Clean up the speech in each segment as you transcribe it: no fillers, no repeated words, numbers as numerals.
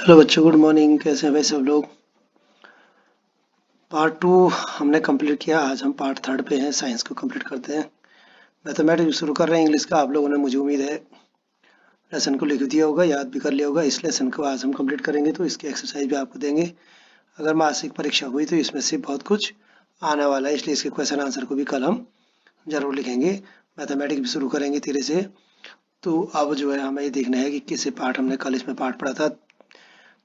Hello बच्चों, good morning. कैसे हैं भाई सब लोग? पार्ट टू हमने कंप्लीट किया। आज हम पार्ट थर्ड पे हैं, साइंस को कंप्लीट करते हैं। मैथमेटिक्स शुरू कर रहे हैं इंग्लिश का। आप लोगों ने, मुझे उम्मीद है, लेसन को लिख दिया होगा, याद भी कर लिया होगा। इस लेसन को आज हम कंप्लीट करेंगे तो इसकी एक्सरसाइज भी आपको देंगे। अगर मासिक परीक्षा हुई तो इसमें से बहुत कुछ आने वाला है, इसलिए इसके क्वेश्चन आंसर को भी कल हम जरूर लिखेंगे। मैथमेटिक्स भी शुरू करेंगे धीरे से। तो अब जो है हमें ये देखना है कि किस पार्ट हमने कल इसमें पार्ट पढ़ा था।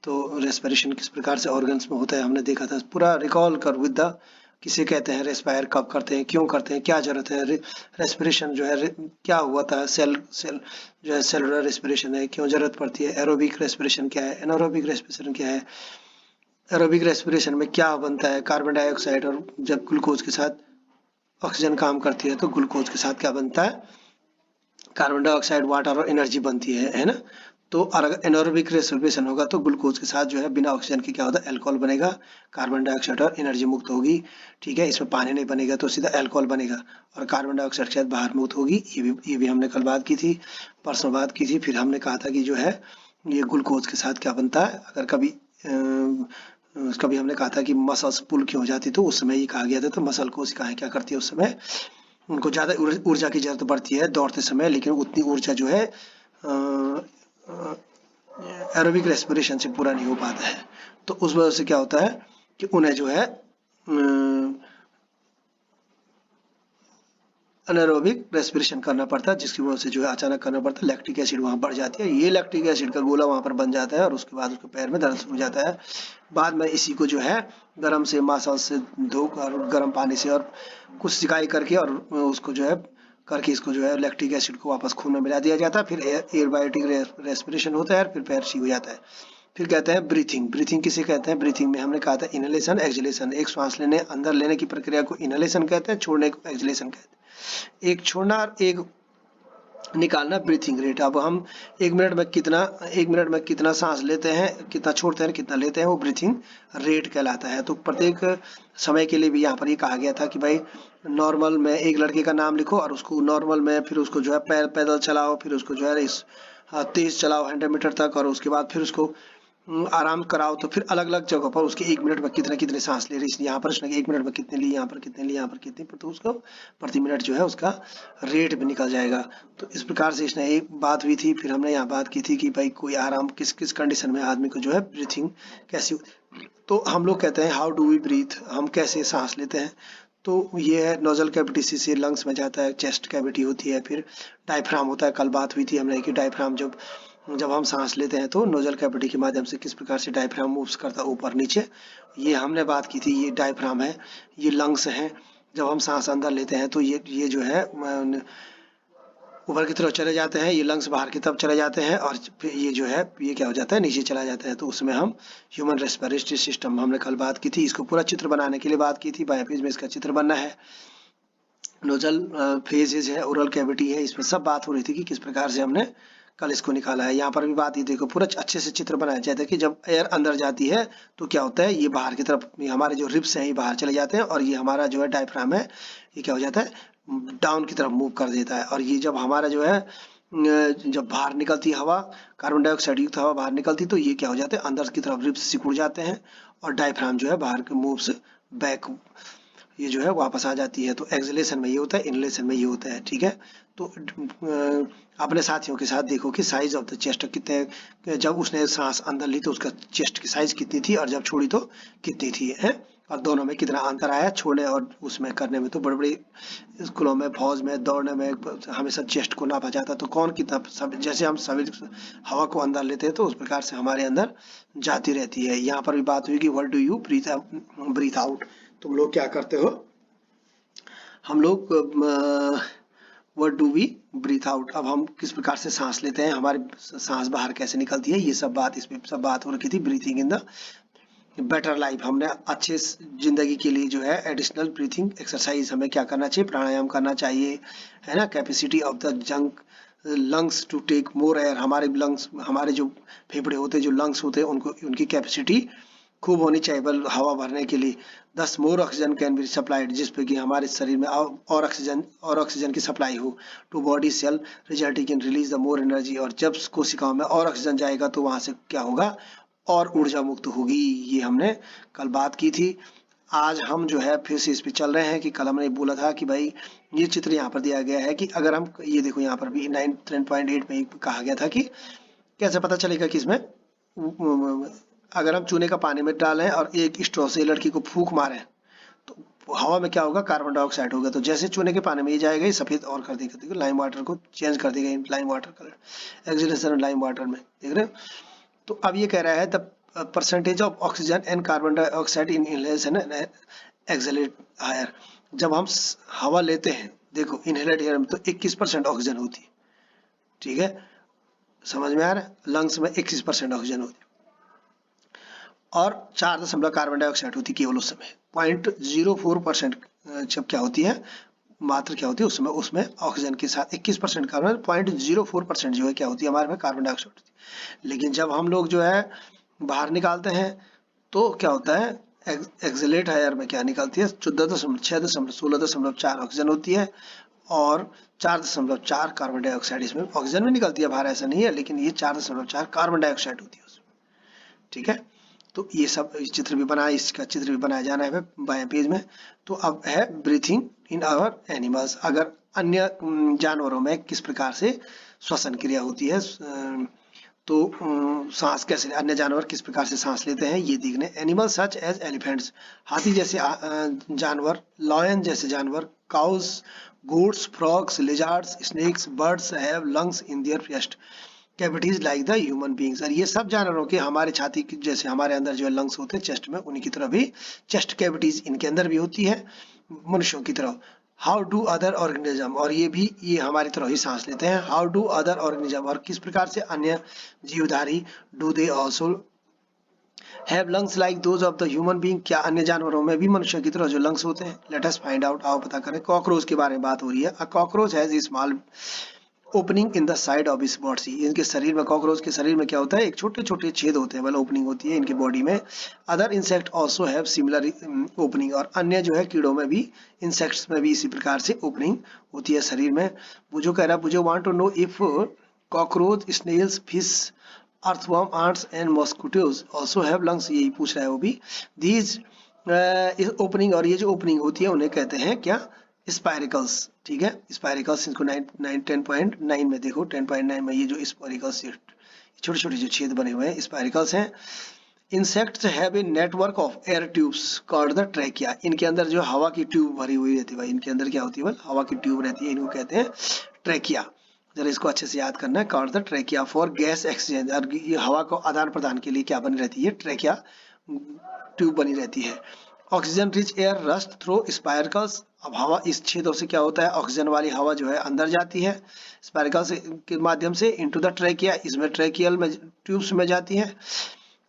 तो रेस्पिरेशन किस प्रकार से ऑर्गन्स में होता है हमने देखा था। पूरा रिकॉल कर विद द किसे कहते हैं, रेस्पायर कब करते हैं, क्यों करते हैं, क्या जरूरत है, रेस्पिरेशन जो है क्या हुआ था, सेल सेल जो है सेलुलर रेस्पिरेशन है, क्यों जरूरत पड़ती है, एरोबिक रेस्पिरेशन क्या है, एनारोबिक रेस्पिरेशन क्या है, एरोबिक रेस्पिरेशन में क्या बनता है, कार्बन डाइऑक्साइड और जब ग्लूकोज के साथ ऑक्सीजन काम करती है तो ग्लूकोज के साथ क्या बनता है, कार्बन डाइऑक्साइड, वाटर और एनर्जी बनती है ना। तो अगर एनारोबिक रेस्पिरेशन होगा तो ग्लूकोज के साथ जो है बिना ऑक्सीजन के क्या होता है, अल्कोहल बनेगा, कार्बन डाइऑक्साइड और एनर्जी मुक्त होगी। ठीक है, इसमें पानी नहीं बनेगा तो सीधा अल्कोहल बनेगा और कार्बन डाइऑक्साइड के साथ बाहर मुक्त होगी। ये भी हमने कल बात की थी, परसों बात की थी। फिर हमने कहा था कि जो है ये ग्लूकोज के साथ क्या बनता है। अगर कभी हमने कहा था कि मसल्स पुल क्यों हो जाती, तो उस समय ये कहा गया था। तो मसल कोशिकाएं क्या करती है उस समय, उनको ज़्यादा ऊर्जा की जरूरत पड़ती है दौड़ते समय, लेकिन उतनी ऊर्जा जो है एरोबिक रेस्पिरेशन से पूरा नहीं हो पाता है। तो उस वजह से क्या होता है कि उन्हें जो है अनारोबिक रेस्पिरेशन करना पड़ता है, जिसकी वजह से जो है अचानक करना पड़ता है। लैक्टिक एसिड वहां बढ़ जाती है, ये लैक्टिक एसिड का गोला वहां पर बन जाता है और उसके बाद उसके पैर में दर्द शुरू हो जाता है। बाद में इसी को जो है गर्म से मसाज से धोकर गर्म पानी से और कुछ सिकाई करके और उसको जो है करके इसको जो है लैक्टिक एसिड को वापस खून में मिला दिया जाता है। फिर एयरबायोटिक रेस्पिरेशन होता है, फिर पैर ठीक हो जाता है। फिर कहते हैं ब्रीथिंग। ब्रीथिंग किसे कहते हैं? ब्रीथिंग में हमने कहा था इनहेलेशन एक्सहेलेशन। एक श्वास लेने अंदर लेने की प्रक्रिया को इनहेलेशन कहते हैं, छोड़ने को एक्सहेलेशन कहते हैं। एक छोड़ना और एक निकालना ब्रीथिंग रेट। अब हम एक मिनट में कितना सांस लेते हैं, कितना छोड़ते हैं, कितना लेते हैं, वो ब्रीथिंग रेट कहलाता है। तो प्रत्येक समय के लिए भी यहाँ पर ये कहा गया था कि भाई नॉर्मल में एक लड़के का नाम लिखो और उसको नॉर्मल में फिर उसको जो है पैदल चलाओ, फिर उसको जो है तेज चलाओ 100 मीटर तक, और उसके बाद फिर उसको आराम कराओ। तो फिर अलग अलग जगह पर उसके एक मिनट में कितने कितने सांस ले रही है, यहाँ पर उसने एक मिनट में कितने ली, यहाँ पर कितने ली, यहाँ पर कितने पर, तो उसको प्रति मिनट जो है उसका रेट भी निकल जाएगा। तो इस प्रकार से इसने एक बात हुई थी। फिर हमने यहाँ बात की थी कि भाई कोई आराम किस किस कंडीशन में आदमी को जो है ब्रीथिंग कैसी होती। तो हम लोग कहते हैं हाउ डू वी ब्रीथ, हम कैसे सांस लेते हैं। तो ये है नोजल कैविटी से लंग्स में जाता है, चेस्ट कैविटी होती है, फिर डायफ्राम होता है। कल बात हुई थी हमने कि डायफ्राम जब जब हम सांस लेते हैं तो नोजल कैविटी के माध्यम से किस प्रकार से डायफ्राम मूव्स करता है ऊपर नीचे, ये हमने बात की थी। ये डायफ्राम है, ये लंग्स हैं। जब हम सांस अंदर लेते हैं तो ये जो है ऊपर की तरफ चले जाते हैं, ये लंग्स बाहर की तरफ चले जाते हैं, और फिर ये जो है ये क्या हो जाता है, नीचे चला जाता है। तो उसमें हम ह्यूमन रेस्पिरेटरी सिस्टम हमने कल बात की थी। इसको पूरा चित्र बनाने के लिए बात की थी। बायोपेज में इसका चित्र बनना है। नोजल फेजेज है, ओरल कैविटी है, इसमें सब बात हो रही थी कि किस प्रकार से हमने कल इसको निकाला है। यहाँ पर भी बात, ये देखो पूरा अच्छे से चित्र बनाया जाता है कि जब एयर अंदर जाती है तो क्या होता है, ये बाहर की तरफ हमारे जो रिब्स हैं ये बाहर चले जाते हैं, और ये हमारा जो है डायफ्राम है ये क्या हो जाता है, डाउन की तरफ मूव कर देता है। और ये जब हमारा जो है जब बाहर निकलती हवा, कार्बन डाइऑक्साइड युक्त हवा बाहर निकलती, तो ये क्या हो जाते हैं, अंदर की तरफ रिब्स सिकुड़ जाते हैं और डायफ्राम जो है बाहर के मूव्स बैक, ये जो है वापस आ जाती है। तो एक्सलेशन में ये होता है, इनलेशन में ये होता है। ठीक है, तो अपने साथियों के साथ देखो कि साइज ऑफ द चेस्ट कितने, जब उसने सांस अंदर ली तो उसका चेस्ट की साइज कितनी थी और जब छोड़ी तो कितनी थी है, और दोनों में कितना अंतर आया छोड़ने और उसमें करने में। तो बड़े बड़े स्कूलों में, फौज में, दौड़ने में हमेशा चेस्ट को नापा जाता। तो कौन कितना जैसे हम सभी हवा को अंदर लेते हैं तो उस प्रकार से हमारे अंदर जाती रहती है। यहाँ पर भी बात हुई कि what do you breathe out, तुम लोग क्या करते हो। हम लोग what do we breathe out, अब हम किस प्रकार से सांस लेते हैं, हमारी सांस बाहर कैसे निकलती है, ये सब बात, इसमें सब बात हो रखी थी। Breathing in the better life, हमने अच्छे जिंदगी के लिए जो है एडिशनल ब्रीथिंग एक्सरसाइज हमें क्या करना चाहिए, प्राणायाम करना चाहिए, है ना। Capacity of the junk lungs to take more air, हमारे लंग्स, हमारे जो फेफड़े होते हैं, जो लंग्स होते हैं, उनको उनकी कैपेसिटी खूब होनी चाहिए बल हवा भरने के लिए। 10 मोर ऑक्सीजन कैन बी सप्लाइड, जिस पे कि हमारे शरीर में और ऑक्सीजन की सप्लाई हो to body cell resulting in release the more energy. और जब कोशिकाओं में और ऑक्सीजन जाएगा तो वहां से क्या होगा, और ऊर्जा मुक्त होगी। ये हमने कल बात की थी। आज हम जो है फिर से इस पे चल रहे हैं कि कल हमने बोला था कि भाई ये चित्र यहाँ पर दिया गया है कि अगर हम ये देखो यहाँ पर भी 9.8 में कहा गया था कि कैसे पता चलेगा कि इसमें अगर हम चूने का पानी में डालें और एक स्ट्रॉ से लड़की को फूंक मारें तो हवा में क्या होगा, कार्बन डाइऑक्साइड होगा। तो जैसे चूने के पानी में ये जाएगा, ये सफेद और कर देगा, देखो लाइम वाटर को चेंज कर देगा, lime water colour acceleration lime water में, देख रहे हो। तो अब ये कह रहा है the percentage of oxygen and carbon dioxide in inhalation and exhalation higher. जब हम हवा लेते हैं, देखो इनहेलेट एयर में तो 21% ऑक्सीजन होती है, ठीक है, समझ में आ रहा है। लंग्स में 21% ऑक्सीजन होती है और 4 कार्बन डाइऑक्साइड होती है केवल उस समय। 0.04% जब क्या होती है, मात्र क्या होती है उस समय, उसमें ऑक्सीजन के साथ 21% कार्बन, 0.04% जो है क्या होती है हमारे में कार्बन डाइऑक्साइड होती है। लेकिन जब हम लोग जो है बाहर निकालते हैं तो क्या होता है, एक्सहेलेट हायर में क्या निकलती है, 14.6.16.4 ऑक्सीजन होती है और 4.4 कार्बन डाइऑक्साइड। इसमें ऑक्सीजन भी निकलती है बाहर, ऐसा नहीं है, लेकिन ये 4.4 कार्बन डाइऑक्साइड होती है उसमें, ठीक है। तो ये सब चित्र भी बनाया, इसका चित्र भी बनाया जाना है बाएं पेज में। तो अब है ब्रीथिंग इन आवर एनिमल्स। अगर अन्य जानवरों में किस प्रकार से श्वसन क्रिया होती है, तो सांस कैसे, अन्य जानवर किस प्रकार से सांस लेते हैं ये देखने। एनिमल सच एज एलिफेंट्स, हाथी जैसे जानवर, लॉयन जैसे जानवर, cows, goats, frogs, lizards, snakes, birds have lungs in their chest cavities like the human beings. और ये सब जानवरों के हमारे छाती की जैसे हमारे अंदर जो लंग्स होते हैं चेस्ट में, उन्हीं की तरह भी चेस्ट कैविटीज इनके अंदर भी होती है मनुष्यों की तरह। हाउ डू अदर ऑर्गेनिज्म, और ये भी ये हमारी तरह ही सांस लेते हैं। हाउ डू अदर ऑर्गेनिज्म, और किस प्रकार से अन्य जीवधारी, do they also have lungs like those of the human being, क्या अन्य जानवरों में भी मनुष्य की तरह जो लंग्स होते हैं। लेट अस फाइंड आउट, आओ पता करें। कॉकरोच के बारे में बात हो रही है। A cockroach has small opening in the side of इस बॉडी, इनके शरीर में, कॉकरोच के शरीर में क्या होता है, एक छोटे छोटे छेद होते हैं, मतलब ओपनिंग होती है इनके बॉडी में। Other insect also have similar opening, और अन्य जो है कीड़ों में भी, इंसेक्ट्स में भी इसी प्रकार से ओपनिंग होती है शरीर में। बुझो कह रहा है, Boojho want to know if cockroach, snails, fish, earthworm, ants and mosquitoes also have lungs, यही पूछ रहा है वो भी। दीज ओपनिंग, और ये जो ओपनिंग होती है उन्हें कहते हैं क्या, स्पाइरिकल्स, ठीक है। स्पाइरिकल्स, इनको 10.9 में देखो, 10.9 में ये जो स्पाइरिकल्स, छोटे छोटे जो छेद बने हुए हैं, स्पाइरिकल्स हैं। Insects have a network of air tubes called the trachea, इनके अंदर जो हवा की ट्यूब भरी हुई रहती है भाई, इनके अंदर क्या होती है, हवा की ट्यूब रहती है, इनको कहते हैं ट्रैकिया। जरा इसको अच्छे से याद करना है, called the trachea for gas exchange, और ये हवा को आदान प्रदान के लिए क्या बनी रहती है, ट्रैकिया ट्यूब बनी रहती है। Oxygen rich air rushed through spiracles, अब हवा इस छेदों से क्या होता है, ऑक्सीजन वाली हवा जो है अंदर जाती है स्पाइरकल्स के माध्यम से इनटू द ट्रैकिया, इसमें ट्रैकियल में ट्यूब्स में जाती है।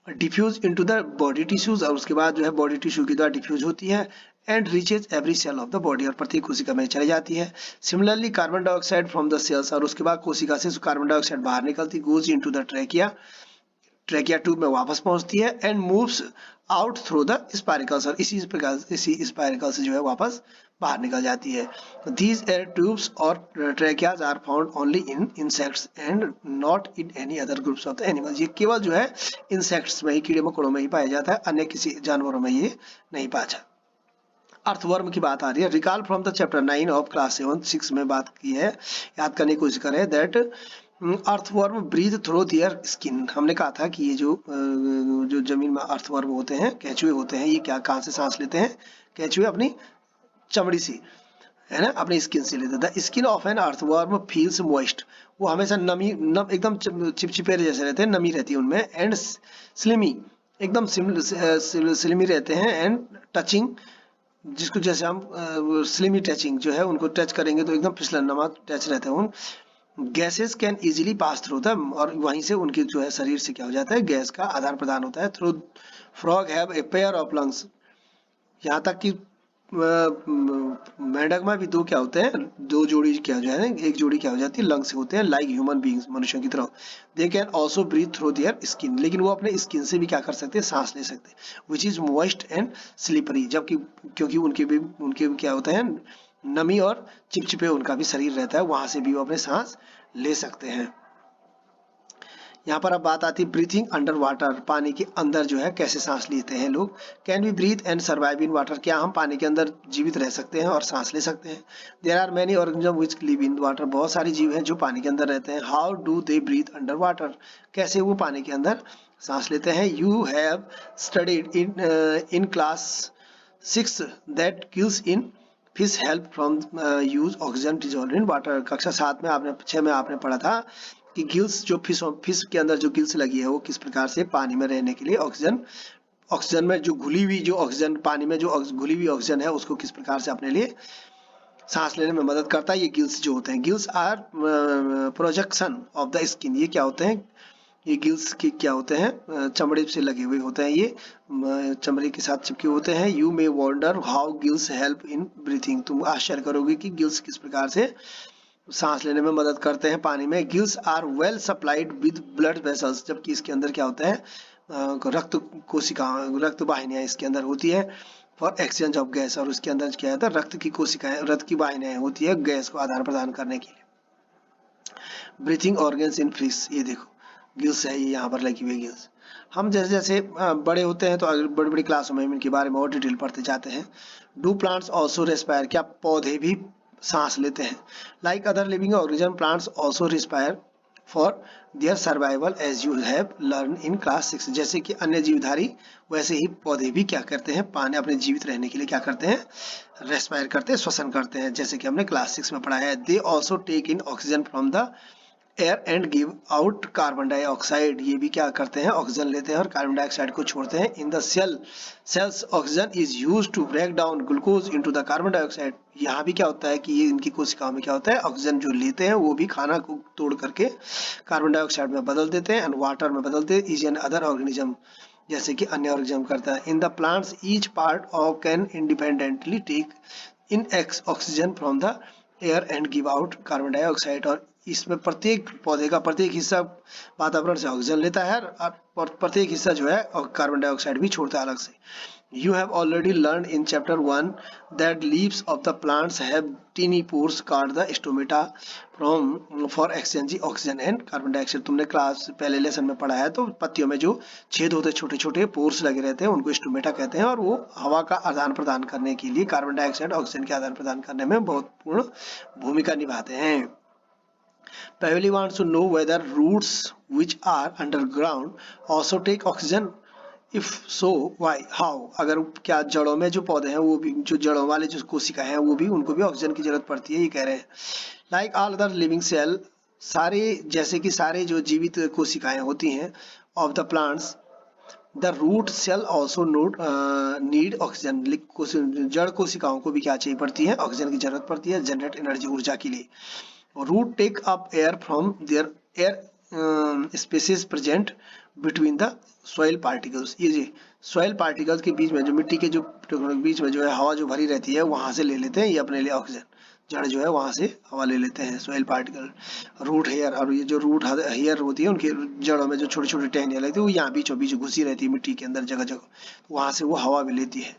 Diffuse into the body tissues, और उसके बाद जो है बॉडी टिश्यू की द्वारा डिफ्यूज होती है। And reaches every cell of the body, और प्रत्येक कोशिका में चली जाती है। Similarly carbon dioxide from the cells, और उसके बाद कोशिका से कार्बन डाइऑक्साइड बाहर निकलती, goes into the trachea, trachea tube में वापस पहुंचती है। And moves out through the spiracles, और इसी प्रकार इसी स्पाइरिकल से जो है वापस बाहर निकल जाती है। These air tubes और tracheas are found only in insects and not in any other groups of the animals, ये केवल जो है इंसेक्ट्स में ही, कीड़े मकोड़ों में ही पाया जाता है, अन्य किसी जानवरों में ये नहीं पाया जाता। अर्थवर्म की बात आ रही है। Recall from the chapter 9 of class 7-6 में बात की है, याद करने की कोशिश करें। That earthworm breathe through their skin, हमने कहा था कि ये जो जमीन में अर्थवर्म होते हैं, केंचुए होते हैं, ये क्या, कहाँ से सांस लेते हैं, केंचुए अपनी चमड़ी से, है ना, अपनी स्किन से लेते हैं। The skin of an earthworm feels moist, वो हमेशा नमी एकदम चिपचिपे जैसे रहते हैं, नमी रहती है उनमें। एंड स्लिमी, एकदम स्लिमी रहते हैं। एंड टचिंग, जिसको जैसे हम स्लिमी टचिंग जो है, उनको टच करेंगे तो एकदम फिसलन नमा टच रहते हैं उन। Gases can easily pass through दम, और वहीं से उनके जो है शरीर से क्या हो जाता है, गैस का आदान प्रदान होता है। Through frog have a pair of lungs, यहाँ तक कि मेंढक में भी दो क्या होते हैं, दो जोड़ी क्या जो है, एक जोड़ी क्या हो जाती है, लंग्स होते हैं, लाइक ह्यूमन बींग्स, मनुष्यों की तरह। They can also breathe through their skin, लेकिन वो अपने स्किन से भी क्या कर सकते हैं, सांस ले सकते हैं। Which is moist and slippery, जबकि क्योंकि उनके भी क्या होता है, नमी और चिपचिपे उनका भी शरीर रहता है, वहां से भी वो अपने सांस ले सकते हैं। यहाँ पर अब बात आती है ब्रीथिंग अंडर वाटर, पानी के अंदर जो है कैसे सांस लेते हैं लोग। Can we breathe and survive in water, क्या हम पानी के अंदर जीवित रह सकते हैं और सांस ले सकते हैं। There are many organism which live in water, बहुत सारे जीव हैं जो पानी के अंदर रहते हैं। How do they breathe under water, कैसे वो पानी के अंदर सांस लेते हैं। You have studied in class 6 that gills in fish help from use oxygen dissolve in water, कक्षा 7 में आपने 6 में आपने पढ़ा था कि गिल्स जो फिश के अंदर जो गिल्स लगी है वो किस प्रकार से पानी में रहने के लिए ऑक्सीजन में जो घुली हुई जो ऑक्सीजन, पानी में जो घुली हुई ऑक्सीजन है उसको किस प्रकार से अपने लिए सांस लेने में मदद करता है। ये गिल्स जो होते हैं, gills are projection of the skin, ये क्या होते हैं, ये गिल्स के क्या होते हैं, चमड़े से लगे हुए होते हैं, ये चमड़े के साथ चिपके होते हैं। You may wonder how gills help in breathing, तुम आश्चर्य करोगे कि गिल्स किस प्रकार से सांस लेने में मदद करते हैं पानी में। Gills are well supplied with blood vessels, जबकि इसके अंदर क्या होता है, रक्त कोशिका, रक्त वाहिनियां इसके अंदर होती है फॉर एक्सचेंज ऑफ गैस, और उसके अंदर क्या होता है, रक्त की कोशिकाएं, रक्त की वाहिनियां होती है गैस को आदान प्रदान करने के लिए। ब्रीथिंग ऑर्गन्स इन फिश, ये देखो गिल्स है, ये यहाँ पर लगी हुई गिल्स। हम जैसे जैसे बड़े होते हैं तो बड़ी बड़ी क्लासों में इनके बारे में और डिटेल पढ़ते जाते हैं। डू प्लांट्स ऑल्सो रेस्पायर, क्या पौधे भी सांस लेते हैं। Like other living organism plants also respire for their survival as you have learn in class 6, जैसे कि अन्य जीवधारी वैसे ही पौधे भी क्या करते हैं, पानी अपने जीवित रहने के लिए क्या करते हैं, रेस्पायर करते हैं, श्वसन करते हैं, जैसे कि हमने क्लास 6 में पढ़ा है। They also take in oxygen from the air and give out carbon dioxide, ये भी क्या करते हैं, ऑक्सीजन लेते हैं और कार्बन डाइऑक्साइड को छोड़ते हैं। In the cells oxygen is used to break down glucose into the carbon dioxide, यहाँ भी क्या होता है कि ये इनकी कोशिकाओं में क्या होता है, ऑक्सीजन जो लेते हैं वो भी खाना को तोड़ करके कार्बन डाइऑक्साइड में बदल देते हैं एंड वाटर में बदलते हैं, इज एन अदर ऑर्गेनिज्म, जैसे कि अन्य ऑर्गेनिज्म करता है। In the plants each part of can independently take in oxygen from the air and give out carbon dioxide, और इसमें प्रत्येक पौधे का प्रत्येक हिस्सा वातावरण से ऑक्सीजन लेता है और प्रत्येक हिस्सा जो है कार्बन डाइऑक्साइड भी छोड़ता है अलग से। You have already learned in chapter 1 that leaves of the plants have tiny pores called the stomata for exchanging oxygen and carbon dioxide, तुमने क्लास पहले लेसन में पढ़ा है। तो पत्तियों में जो छेद होते हैं, छोटे छोटे पोर्स लगे रहते हैं, उनको स्टोमेटा कहते हैं, और वो हवा का आदान प्रदान करने के लिए, कार्बन डाइऑक्साइड ऑक्सीजन के आदान प्रदान करने में बहुत पूर्ण भूमिका निभाते हैं। Pavili wants to know whether roots which are underground also take oxygen. If so why how, अगर क्या जड़ों में जो पौधे हैं वो भी, जो जड़ों वाले जो कोशिका हैं वो भी, उनको भी ऑक्सीजन की जरूरत पड़ती है, ये कह रहे हैं। Like all other living cell, सारे जैसे कि सारे जो जीवित कोशिकाएं होती हैं of the plants, the root cell also need oxygen, जड़ कोशिकाओं को भी क्या चाहिए पड़ती है, ऑक्सीजन की जरूरत पड़ती है जनरेट एनर्जी, ऊर्जा के लिए। Root take up air from their air spaces present between the soil particles, ये जी सॉइल पार्टिकल्स के बीच में, जो मिट्टी के जो बीच में जो है हवा जो भरी रहती है वहां से ले लेते हैं ये अपने लिए ऑक्सीजन, जड़ जो है वहां से हवा ले लेते हैं सॉइल पार्टिकल। रूट हेयर, और ये जो रूट हेयर होती है उनकी जड़ों में जो छोटी छोटी टहनियां लगती है वो यहाँ बीचों बीच घुसी रहती है मिट्टी के अंदर जगह जगह, वहां से वो हवा भी लेती है।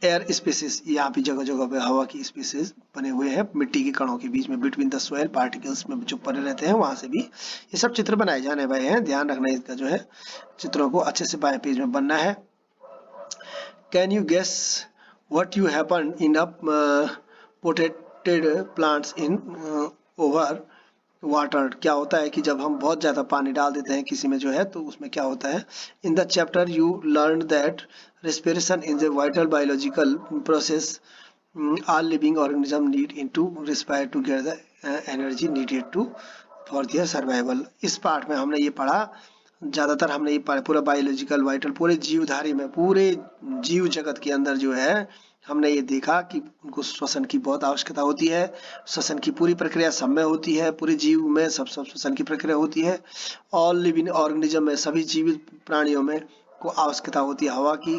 एयर स्पेसिस, यहाँ पे जगह जगह पे हवा की स्पेसिस बने हुए हैं मिट्टी के कणों के बीच में, बिटवीन द सॉइल पार्टिकल्स में जो पड़े रहते हैं वहां से भी ये सब चित्र बनाए जाने वाले हैं, ध्यान रखना इसका जो है, चित्रों को अच्छे से बाएं पेज में बनना है। Can you guess what you happen in a potted plants in over water, क्या होता है कि जब हम बहुत ज्यादा पानी डाल देते हैं किसी में जो है तो उसमें क्या होता है। In the chapter you learn that respiration is a vital biological process, all living organisms need into respire to get the energy needed to for their survival। इस पार्ट में हमने ये पढ़ा, ज्यादातर हमने ये पढ़ा पूरा बायोलॉजिकल वाइटल, पूरे जीवधारी में, पूरे जीव जगत के अंदर जो है हमने ये देखा कि उनको श्वसन की बहुत आवश्यकता होती है, श्वसन की पूरी प्रक्रिया सब में होती है, पूरे जीव में सब श्वसन की प्रक्रिया होती है। ऑल लिविंग ऑर्गेनिज्म में, सभी जीवित प्राणियों में को आवश्यकता होती है हवा की,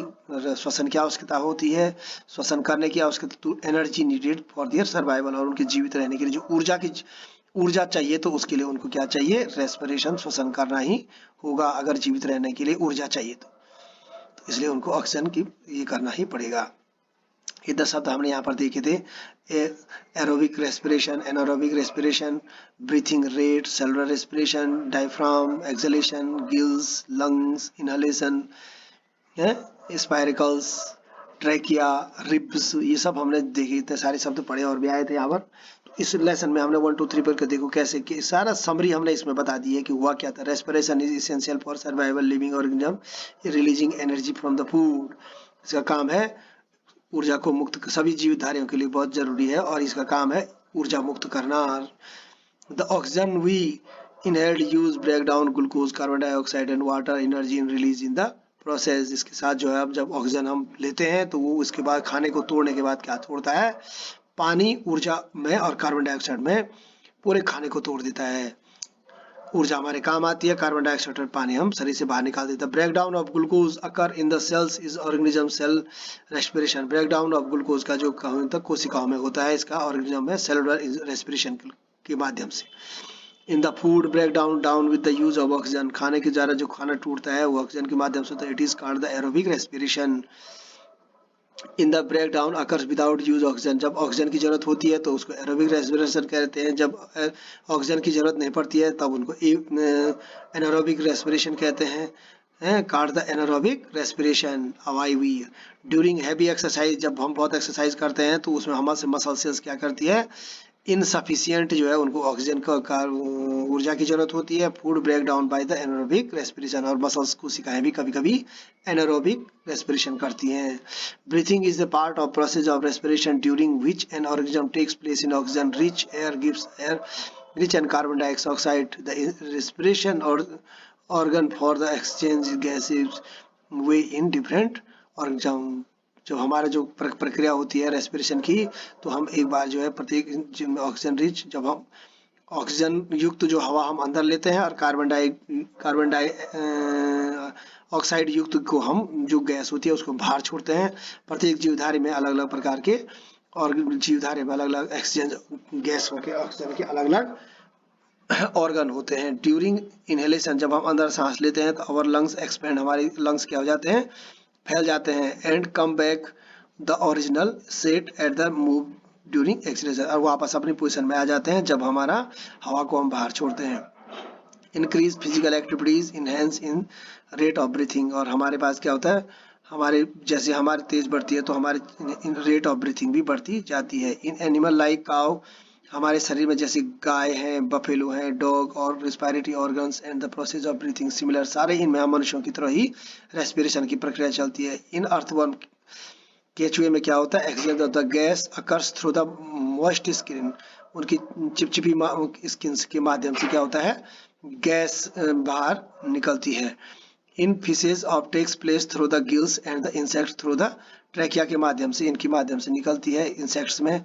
श्वसन की आवश्यकता होती है, श्वसन करने की आवश्यकता, to energy needed for their survival, और उनके जीवित रहने के लिए जो ऊर्जा चाहिए तो उसके लिए उनको क्या चाहिए, रेस्पिरेशन, श्वसन करना ही होगा, अगर जीवित रहने के लिए ऊर्जा चाहिए तो इसलिए उनको ऑक्सीजन की ये करना ही पड़ेगा। ये 10 शब्द हमने यहाँ पर देखे थे। Aerobic respiration, anaerobic respiration, breathing rate, cellular respiration, diaphragm, exhalation, gills, lungs, inhalation, spiracles, trachea, ribs, ये सब हमने देखे, इतने सारे शब्द पढ़े और भी आए थे यहाँ पर। तो इस लेसन में हमने 1 2 3 पढ़ कर देखो कैसे कि सारा समरी हमने इसमें बता दी है कि हुआ क्या था। Respiration is essential for survival living organism releasing energy from the food. इसका काम है ऊर्जा को मुक्त, सभी जीवधारियों के लिए बहुत जरूरी है और इसका काम है ऊर्जा मुक्त करना। The oxygen we inhaled use break down glucose, carbon dioxide and water energy in release in the process. इसके साथ जो है अब जब ऑक्सीजन हम लेते हैं तो वो इसके बाद खाने को तोड़ने के बाद क्या छोड़ता है, पानी ऊर्जा में और कार्बन डाइऑक्साइड में पूरे खाने को तोड़ देता है। ऊर्जा हमारे काम आती है, कार्बन डाइऑक्साइड और पानी हम शरीर से बाहर निकाल देता है। Break down of glucose occur in the cells is organism cell respiration. Break down of glucose का जो कोशिकाओं में होता है, इसका ऑर्गेनिज्म में सेलुलर रेस्पिरेशन के माध्यम से। In the food break down with the use of oxygen. खाने के द्वारा जो खाना टूटता है वो ऑक्सीजन के माध्यम से होता है। It is called the aerobic respiration. In the break down occurs without use oxygen. जब ऑक्सीजन की जरूरत होती है तो उसको एरोबिक रेस्पिरेशन कहते हैं। जब ऑक्सीजन की जरूरत नहीं पड़ती है तब उनको एनारोबिक रेस्पिरेशन कहते हैं। Card the anaerobic respiration Avvai. During heavy exercise, जब हम बहुत एक्सरसाइज करते हैं तो उसमें हमारे मसल सेल्स क्या करती है, इनसफिशियंट जो है उनको ऑक्सीजन का ऊर्जा की जरूरत होती है। Food break down by the anaerobic respiration. और मसल्स कोशिकाएं भी कभी कभी एनारोबिक रेस्पिरेशन करती हैं। Breathing is the part of process of respiration during which an organism takes place in oxygen rich air gives air rich and carbon dioxide. The respiration और organ for the exchange gases way in different organism. जब हमारा जो प्रक्रिया होती है respiration की, तो हम एक बार जो है प्रत्येक ऑक्सीजन रिच, जब हम ऑक्सीजन युक्त जो हवा हम अंदर लेते हैं और कार्बन डाई ऑक्साइड युक्त को हम जो गैस होती है उसको बाहर छोड़ते हैं। प्रत्येक जीवधारी में अलग अलग प्रकार के और जीवधारी में अलग अलग एक्सचेंज गैसों के ऑक्सीजन के अलग अलग ऑर्गन होते हैं। ड्यूरिंग इनहेलेशन, जब हम अंदर सांस लेते हैं तो अवर लंग्स एक्सपेंड, हमारे लंग्स क्या हो जाते हैं, फैल जाते हैं। And come back the original set at the move during acceleration, और वापस अपनी पोजीशन में आ जाते हैं जब हमारा हवा को हम बाहर छोड़ते हैं। Increase physical activities enhance in rate of breathing. और हमारे पास क्या होता है, हमारे जैसे हमारी तेज बढ़ती है तो हमारी रेट ऑफ ब्रीथिंग भी बढ़ती जाती है। इन एनिमल लाइक काउ, हमारे शरीर में जैसे गाय है, बफेलो है, डॉग और respiratory organs and the process of breathing similar. सारे इनमें मनुष्यों की तरह ही रेस्पिरेशन की प्रक्रिया चलती है। इन अर्थवर्म, केचुए में क्या होता है, exchange of the gas occurs through the moist skin. उनकी चिपचिपी स्किन के माध्यम से क्या होता है, गैस बाहर निकलती है। In fishes of takes place through the gills and the insects through the trachea के माध्यम से, इनकी माध्यम से निकलती है इंसेक्ट्स में।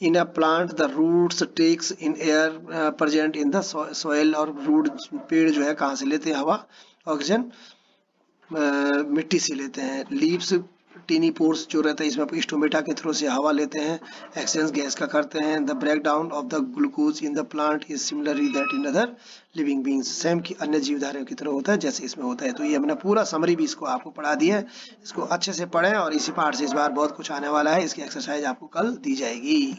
In a plant the roots takes in air present in the soil. और रूट, पेड़ जो है कहाँ से लेते हैं हवा, ऑक्सीजन मिट्टी से लेते हैं। लीव्स टीनी पोर्स जो रहता है इसमें स्टोमेटा के थ्रू से हवा लेते हैं, एक्सचेंज गैस का करते हैं। The break down of the glucose in the plant is similarly that in other living beings. Same की अन्य जीवधारियों की तरह होता है जैसे इसमें होता है। तो ये हमने पूरा समरी भी इसको आपको पढ़ा दिया है, इसको अच्छे से पढ़ें और इसी पार्ट से इस बार बहुत कुछ आने वाला है। इसकी एक्सरसाइज आपको कल दी जाएगी।